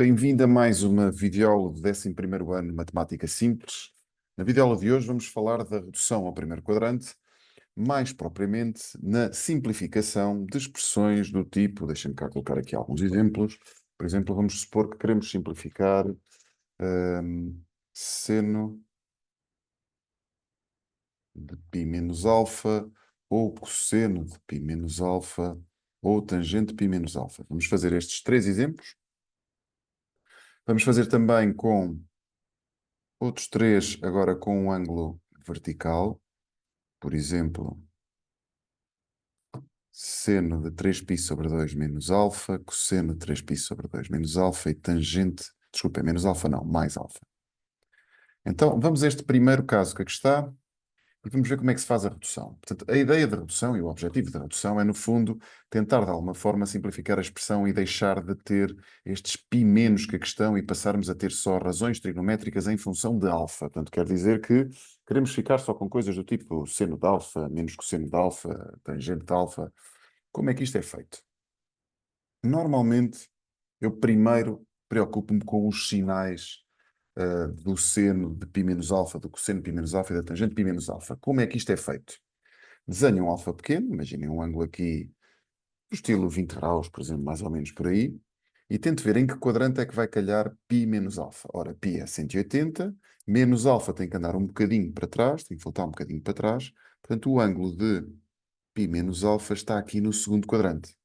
Bem-vindo a mais uma videoaula do 11º ano de Matemática Simples. Na videoaula de hoje vamos falar da redução ao primeiro quadrante, mais propriamente na simplificação de expressões do tipo, deixem-me cá colocar aqui alguns exemplos. Por exemplo, vamos supor que queremos simplificar seno de π menos alfa, ou cosseno de π menos alfa, ou tangente de π menos alfa. Vamos fazer estes três exemplos. Vamos fazer também com outros três, agora com um ângulo vertical. Por exemplo, seno de 3π sobre 2 menos alfa, cosseno de 3π sobre 2 menos alfa e tangente, desculpa, menos alfa não, mais alfa. Então, vamos a este primeiro caso que aqui está e vamos ver como é que se faz a redução. Portanto, a ideia da redução e o objetivo da redução é, no fundo, tentar de alguma forma simplificar a expressão e deixar de ter estes π menos que aqui estão e passarmos a ter só razões trigonométricas em função de alfa. Portanto, quer dizer que queremos ficar só com coisas do tipo seno de alfa, menos cosseno de alfa, tangente de alfa. Como é que isto é feito? Normalmente, eu primeiro preocupo-me com os sinais do seno de π menos alfa, do cosseno de π menos alfa e da tangente de π menos alfa. Como é que isto é feito? Desenho um alfa pequeno, imaginem um ângulo aqui do estilo 20 graus, por exemplo, mais ou menos por aí, e tento ver em que quadrante é que vai calhar π menos alfa. Ora, π é 180, menos alfa tem que andar um bocadinho para trás, tem que voltar um bocadinho para trás, portanto o ângulo de π menos alfa está aqui no segundo quadrante.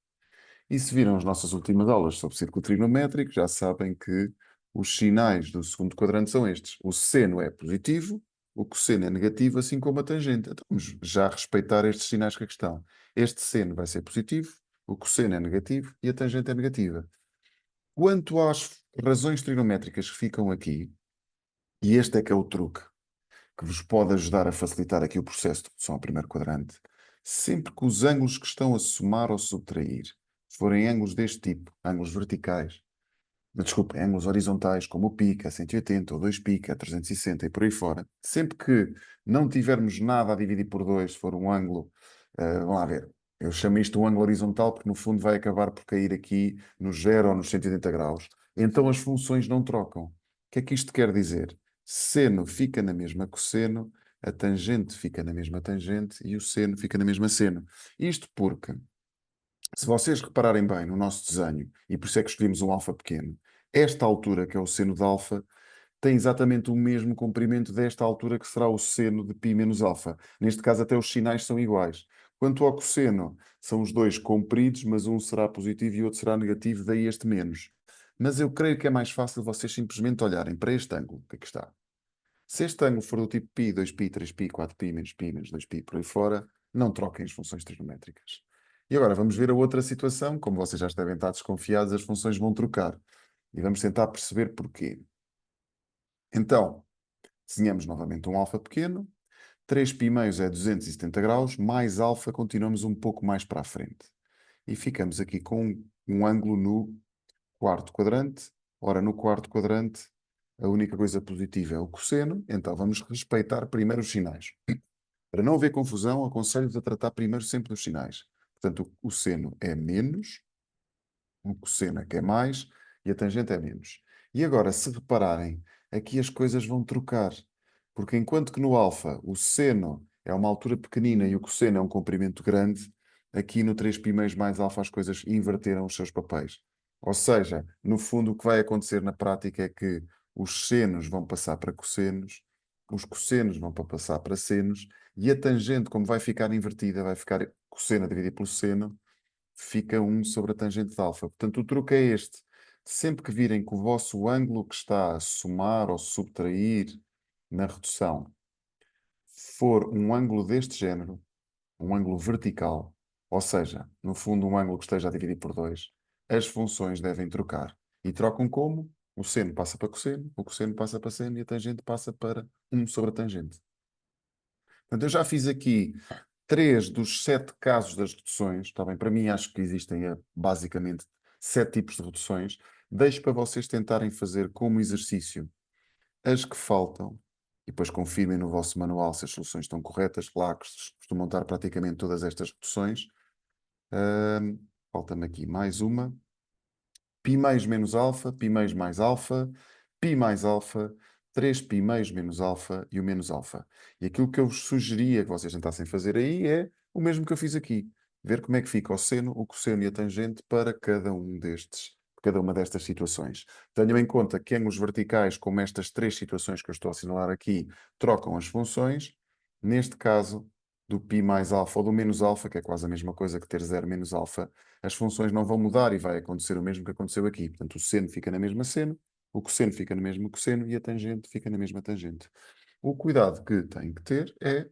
E se viram as nossas últimas aulas sobre círculo trigonométrico, já sabem que os sinais do segundo quadrante são estes. O seno é positivo, o cosseno é negativo, assim como a tangente. Então vamos já respeitar estes sinais que aqui estão. Este seno vai ser positivo, o cosseno é negativo e a tangente é negativa. Quanto às razões trigonométricas que ficam aqui, e este é que é o truque, que vos pode ajudar a facilitar aqui o processo de redução ao primeiro quadrante, sempre que os ângulos que estão a somar ou subtrair forem ângulos deste tipo, ângulos verticais, desculpe, ângulos horizontais, como o π, que é 180, ou 2π, que é 360 e por aí fora, sempre que não tivermos nada a dividir por 2, se for um ângulo, vamos lá ver, eu chamo isto um ângulo horizontal porque no fundo vai acabar por cair aqui no 0 ou nos 180 graus. Então as funções não trocam. O que é que isto quer dizer? Seno fica na mesma cosseno, a tangente fica na mesma tangente e o seno fica na mesma seno. Isto porque, se vocês repararem bem no nosso desenho, e por isso é que escolhemos um alfa pequeno, esta altura, que é o seno de alfa, tem exatamente o mesmo comprimento desta altura que será o seno de π menos alfa. Neste caso, até os sinais são iguais. Quanto ao cosseno, são os dois compridos, mas um será positivo e o outro será negativo, daí este menos. Mas eu creio que é mais fácil vocês simplesmente olharem para este ângulo, que aqui está. Se este ângulo for do tipo π, 2π, 3π, 4π, menos 2π, por aí fora, não troquem as funções trigonométricas. E agora vamos ver a outra situação. Como vocês já devem estar desconfiados, as funções vão trocar. E vamos tentar perceber porquê. Então, desenhamos novamente um alfa pequeno. 3π meios é 270 graus, mais alfa continuamos um pouco mais para a frente. E ficamos aqui com um ângulo no quarto quadrante. Ora, no quarto quadrante, a única coisa positiva é o cosseno, então vamos respeitar primeiro os sinais. Para não haver confusão, aconselho-vos a tratar primeiro sempre dos sinais. Portanto, o seno é menos, o cosseno é que é mais e a tangente é menos. E agora, se repararem, aqui as coisas vão trocar. Porque enquanto que no alfa o seno é uma altura pequenina e o cosseno é um comprimento grande, aqui no 3π mais alfa as coisas inverteram os seus papéis. Ou seja, no fundo o que vai acontecer na prática é que os senos vão passar para cossenos, os cossenos vão passar para senos e a tangente, como vai ficar invertida, vai ficar cosseno a dividir pelo seno, fica 1 sobre a tangente de alfa. Portanto, o truque é este. Sempre que virem que o vosso ângulo que está a somar ou subtrair na redução for um ângulo deste género, um ângulo vertical, ou seja, no fundo um ângulo que esteja a dividir por 2, as funções devem trocar. E trocam como? O seno passa para cosseno, o cosseno passa para seno e a tangente passa para 1 sobre a tangente. Portanto, eu já fiz aqui 3 dos 7 casos das reduções. Está bem? Para mim, acho que existem basicamente 7 tipos de reduções. Deixo para vocês tentarem fazer como exercício as que faltam e depois confirmem no vosso manual se as soluções estão corretas. Lá que costumam estar praticamente todas estas reduções. Falta-me aqui mais uma. π meios menos alfa, π meios mais alfa, π mais alfa, 3π meios menos alfa e o menos alfa. E aquilo que eu vos sugeria que vocês tentassem fazer aí é o mesmo que eu fiz aqui. Ver como é que fica o seno, o cosseno e a tangente para cada uma destas situações. Tenham em conta que ângulos verticais, como estas três situações que eu estou a assinalar aqui, trocam as funções. Neste caso, do π mais alfa ou do menos alfa, que é quase a mesma coisa que ter 0 menos alfa, as funções não vão mudar e vai acontecer o mesmo que aconteceu aqui. Portanto, o seno fica na mesma seno, o cosseno fica no mesmo cosseno e a tangente fica na mesma tangente. O cuidado que tem que ter é,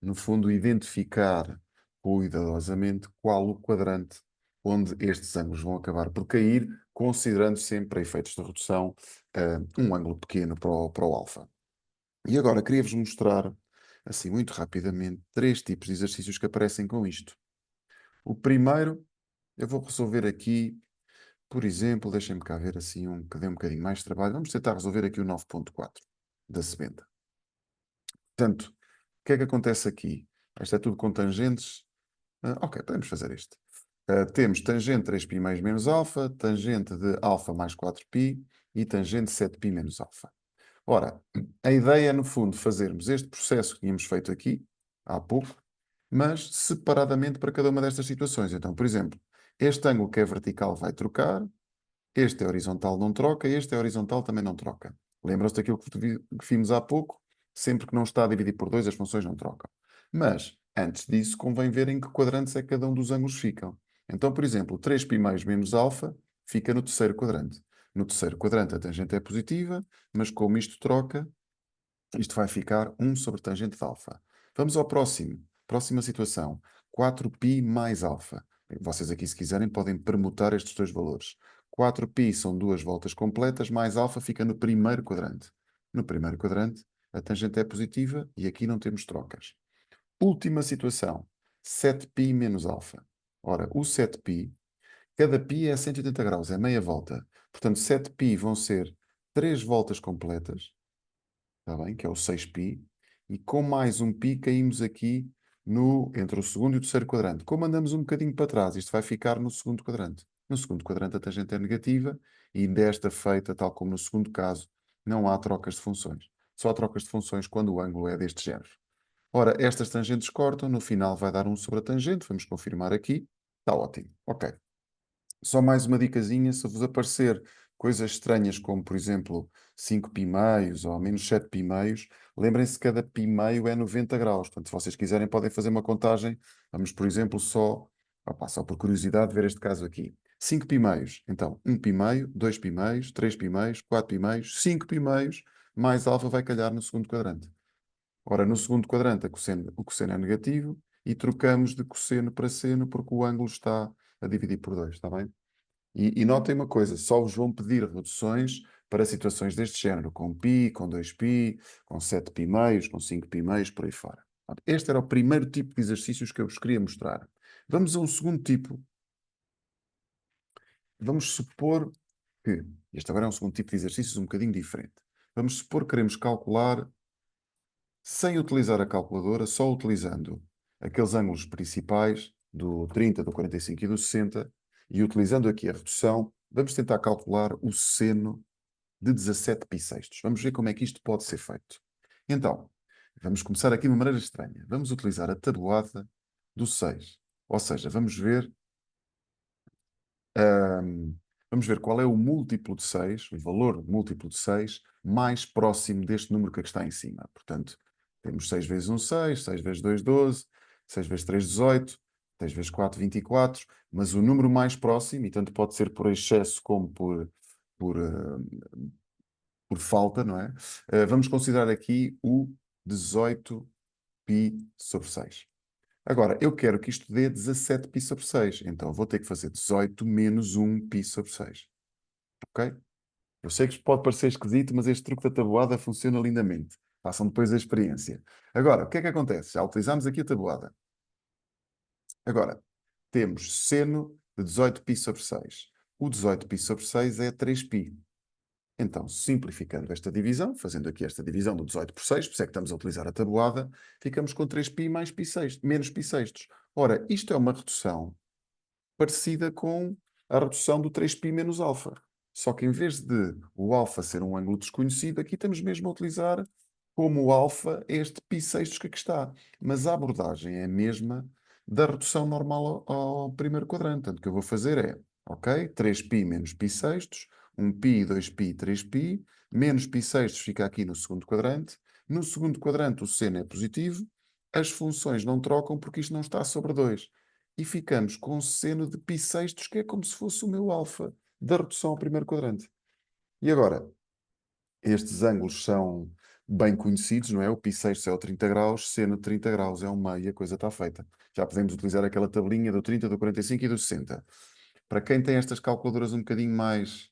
no fundo, identificar cuidadosamente qual o quadrante onde estes ângulos vão acabar por cair, considerando sempre, a efeitos de redução, um ângulo pequeno para o alfa. E agora queria-vos mostrar, assim, muito rapidamente, três tipos de exercícios que aparecem com isto. O primeiro, eu vou resolver aqui, por exemplo, deixem-me cá ver assim que dê um bocadinho mais de trabalho. Vamos tentar resolver aqui o 9.4 da sebenta. Portanto, o que é que acontece aqui? Isto é tudo com tangentes. Ok, podemos fazer isto. Temos tangente 3π mais menos alfa, tangente de alfa mais 4π e tangente 7π menos alfa. Ora, a ideia é, no fundo, fazermos este processo que tínhamos feito aqui, há pouco, mas separadamente para cada uma destas situações. Então, por exemplo, este ângulo que é vertical vai trocar, este é horizontal não troca, este é horizontal também não troca. Lembram-se daquilo que vimos há pouco? Sempre que não está a dividir por 2, as funções não trocam. Mas, antes disso, convém ver em que quadrantes é que cada um dos ângulos ficam. Então, por exemplo, 3π mais menos alfa fica no terceiro quadrante. No terceiro quadrante a tangente é positiva, mas como isto troca, isto vai ficar 1 sobre tangente de alfa. Vamos ao próximo. Próxima situação. 4π mais alfa. Vocês aqui, se quiserem, podem permutar estes dois valores. 4π são duas voltas completas, mais alfa fica no primeiro quadrante. No primeiro quadrante, a tangente é positiva e aqui não temos trocas. Última situação. 7π menos alfa. Ora, o 7π, cada π é 180 graus, é meia volta. Portanto, 7π vão ser 3 voltas completas, está bem? Que é o 6π, e com mais um π caímos aqui entre o segundo e o terceiro quadrante. Como andamos um bocadinho para trás, isto vai ficar no segundo quadrante. No segundo quadrante a tangente é negativa e desta feita, tal como no segundo caso, não há trocas de funções. Só há trocas de funções quando o ângulo é deste género. Ora, estas tangentes cortam, no final vai dar 1 sobre a tangente, vamos confirmar aqui. Está ótimo. Ok. Só mais uma dicasinha, se vos aparecer coisas estranhas como, por exemplo, 5π meios ou menos 7π meios, lembrem-se que cada π meio é 90 graus. Portanto, se vocês quiserem, podem fazer uma contagem. Vamos, por exemplo, só por curiosidade, ver este caso aqui. 5π meios. Então, 1π meio, 2π meios, 3π meios, 4π meios, 5π meios, mais alfa vai calhar no segundo quadrante. Ora, no segundo quadrante, o cosseno é negativo e trocamos de cosseno para seno porque o ângulo está a dividir por 2, está bem? E notem uma coisa, só vos vão pedir reduções para situações deste género, com π, com 2π, com 7π meios, com 5π meios, por aí fora. Este era o primeiro tipo de exercícios que eu vos queria mostrar. Vamos a um segundo tipo. Vamos supor que, este agora é um segundo tipo de exercícios um bocadinho diferente. Vamos supor que queremos calcular sem utilizar a calculadora, só utilizando aqueles ângulos principais do 30, do 45 e do 60, e utilizando aqui a redução, vamos tentar calcular o seno de 17 bissextos. Vamos ver como é que isto pode ser feito. Então, vamos começar aqui de uma maneira estranha. Vamos utilizar a tabuada do 6. Ou seja, vamos ver qual é o múltiplo de 6, o valor múltiplo de 6, mais próximo deste número que aqui está em cima. Portanto, temos 6 vezes 1, 6, 6 vezes 2, 12, 6 vezes 3, 18, 6 vezes 4, 24, mas o número mais próximo, e tanto pode ser por excesso como por, uh, por falta, não é? Vamos considerar aqui o 18π sobre 6. Agora, eu quero que isto dê 17π sobre 6. Então, vou ter que fazer 18 menos 1π sobre 6. Ok? Eu sei que isto pode parecer esquisito, mas este truque da tabuada funciona lindamente. Façam depois a experiência. Agora, o que é que acontece? Já utilizámos aqui a tabuada. Agora, temos seno de 18π sobre 6. O 18π sobre 6 é 3π. Então, simplificando esta divisão, fazendo aqui esta divisão do 18 por 6, por isso é que estamos a utilizar a tabuada, ficamos com 3π mais π sextos, menos π sextos. Ora, isto é uma redução parecida com a redução do 3π menos alfa. Só que em vez de o alfa ser um ângulo desconhecido, aqui estamos mesmo a utilizar como o alfa este π sextos que aqui está. Mas a abordagem é a mesma da redução normal ao primeiro quadrante. Portanto, o que eu vou fazer é, ok, 3π menos π sextos, 1π, 2π, 3π, menos π sextos fica aqui no segundo quadrante. No segundo quadrante o seno é positivo, as funções não trocam porque isto não está sobre 2. E ficamos com seno de π sextos, que é como se fosse o meu alfa da redução ao primeiro quadrante. E agora, estes ângulos são bem conhecidos, não é? O π sextos é o 30 graus, seno de 30 graus é um meio e a coisa está feita. Já podemos utilizar aquela tabelinha do 30, do 45 e do 60. Para quem tem estas calculadoras um bocadinho mais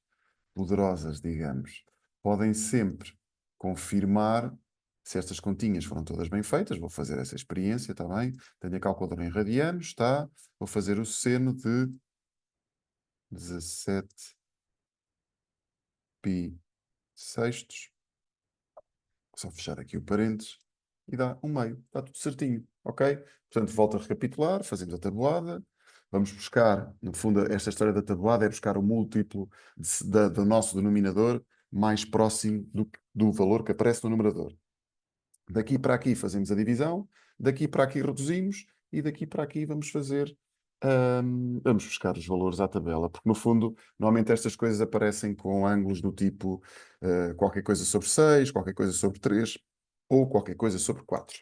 poderosas, digamos, podem sempre confirmar se estas continhas foram todas bem feitas. Vou fazer essa experiência, está bem? Tenho a calculadora em radianos, está? Vou fazer o seno de 17 π sextos. Só fechar aqui o parênteses e dá um meio. Está tudo certinho, ok? Portanto, volto a recapitular, fazemos a tabuada. Vamos buscar, no fundo, esta história da tabuada é buscar o múltiplo do nosso denominador mais próximo do valor que aparece no numerador. Daqui para aqui fazemos a divisão, daqui para aqui reduzimos e daqui para aqui vamos fazer, vamos buscar os valores à tabela, porque no fundo, normalmente estas coisas aparecem com ângulos do tipo qualquer coisa sobre 6, qualquer coisa sobre 3 ou qualquer coisa sobre 4.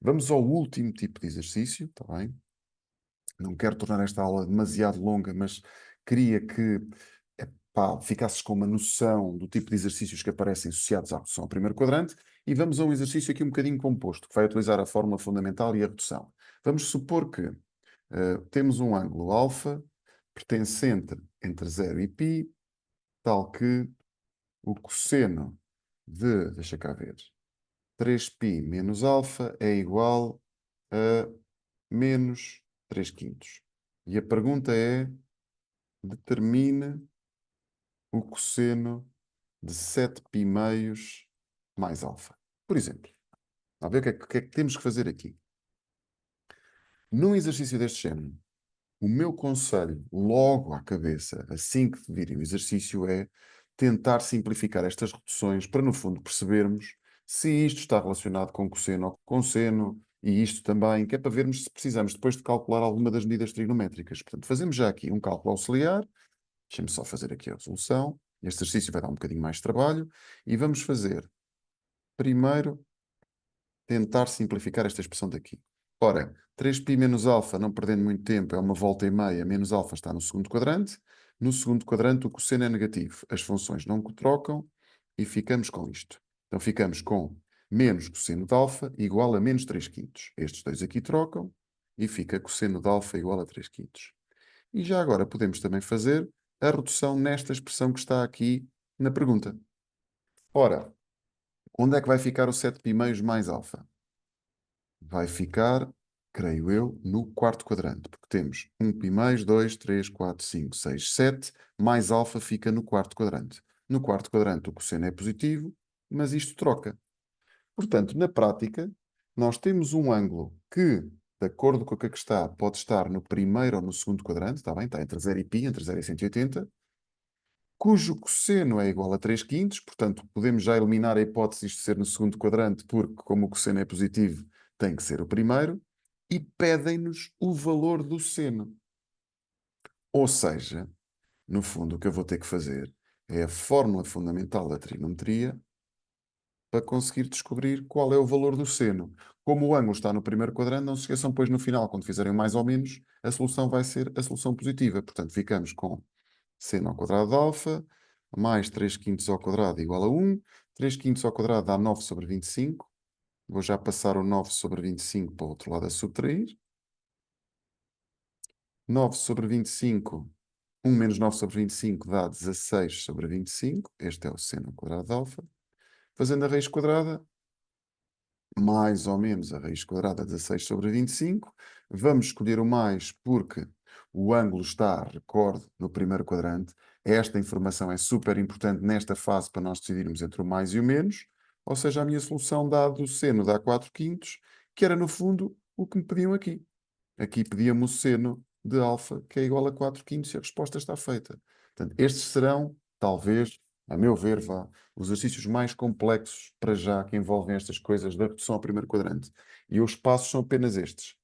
Vamos ao último tipo de exercício, está bem? Não quero tornar esta aula demasiado longa, mas queria que ficasses com uma noção do tipo de exercícios que aparecem associados à redução ao primeiro quadrante, e vamos a um exercício aqui um bocadinho composto, que vai utilizar a fórmula fundamental e a redução. Vamos supor que temos um ângulo alfa pertencente entre 0 e π, tal que o cosseno de, deixa cá ver, 3π menos alfa é igual a menos 3 quintos. E a pergunta é, determine o cosseno de 7π meios mais alfa. Por exemplo, a ver o que é que temos que fazer aqui. Num exercício deste género, o meu conselho, logo à cabeça, assim que virem o exercício, é tentar simplificar estas reduções para, no fundo, percebermos se isto está relacionado com cosseno ou com seno, e isto também, que é para vermos se precisamos depois de calcular alguma das medidas trigonométricas. Portanto, fazemos já aqui um cálculo auxiliar. Deixem-me só fazer aqui a resolução. Este exercício vai dar um bocadinho mais de trabalho. E vamos fazer, primeiro, tentar simplificar esta expressão daqui. Ora, 3π menos alfa, não perdendo muito tempo, é uma volta e meia, menos alfa está no segundo quadrante. No segundo quadrante o cosseno é negativo. As funções não trocam e ficamos com isto. Então ficamos com menos cosseno de alfa igual a menos 3 quintos. Estes dois aqui trocam e fica cosseno de alfa igual a 3 quintos. E já agora podemos também fazer a redução nesta expressão que está aqui na pergunta. Ora, onde é que vai ficar o 7π meios mais alfa? Vai ficar, creio eu, no quarto quadrante, porque temos 1π meios, 2, 3, 4, 5, 6, 7, mais alfa fica no quarto quadrante. No quarto quadrante o cosseno é positivo, mas isto troca. Portanto, na prática, nós temos um ângulo que, de acordo com o que aqui está, pode estar no primeiro ou no segundo quadrante, está bem? Está entre 0 e π, entre 0 e 180, cujo cosseno é igual a 3 quintos, portanto, podemos já eliminar a hipótese de isto ser no segundo quadrante, porque, como o cosseno é positivo, tem que ser o primeiro, e pedem-nos o valor do seno. Ou seja, no fundo, o que eu vou ter que fazer é a fórmula fundamental da trigonometria para conseguir descobrir qual é o valor do seno. Como o ângulo está no primeiro quadrante, não se esqueçam, depois no final, quando fizerem mais ou menos, a solução vai ser a solução positiva. Portanto, ficamos com seno ao quadrado de alfa, mais 3 quintos ao quadrado igual a 1. 3 quintos ao quadrado dá 9 sobre 25. Vou já passar o 9 sobre 25 para o outro lado a subtrair. 9 sobre 25, 1 menos 9 sobre 25 dá 16 sobre 25. Este é o seno ao quadrado de alfa. Fazendo a raiz quadrada, mais ou menos a raiz quadrada de 16 sobre 25. Vamos escolher o mais porque o ângulo está, recorde, no primeiro quadrante. Esta informação é super importante nesta fase para nós decidirmos entre o mais e o menos. Ou seja, a minha solução dado o seno dá 4 quintos, que era no fundo o que me pediam aqui. Aqui pediam-me o seno de alfa, que é igual a 4 quintos, e a resposta está feita. Portanto, estes serão, talvez, a meu ver, vá, os exercícios mais complexos para já que envolvem estas coisas da redução ao primeiro quadrante. E os passos são apenas estes.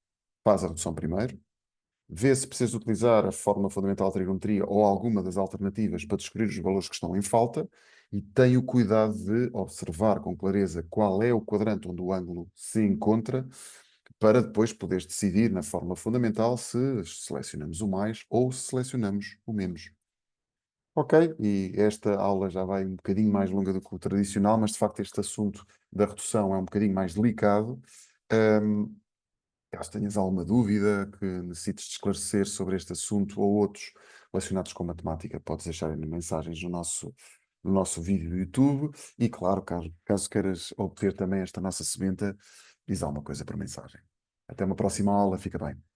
Faz a redução primeiro, vê se precisas utilizar a fórmula fundamental de trigonometria ou alguma das alternativas para descobrir os valores que estão em falta e tem o cuidado de observar com clareza qual é o quadrante onde o ângulo se encontra para depois poderes decidir na fórmula fundamental se selecionamos o mais ou se selecionamos o menos. Ok, e esta aula já vai um bocadinho mais longa do que o tradicional, mas de facto este assunto da redução é um bocadinho mais delicado. Ahm, Caso tenhas alguma dúvida que necessites de esclarecer sobre este assunto ou outros relacionados com matemática, podes deixar aí mensagens no nosso vídeo do YouTube. E claro, caso queiras obter também esta nossa sementa, diz alguma coisa por mensagem. Até uma próxima aula, fica bem.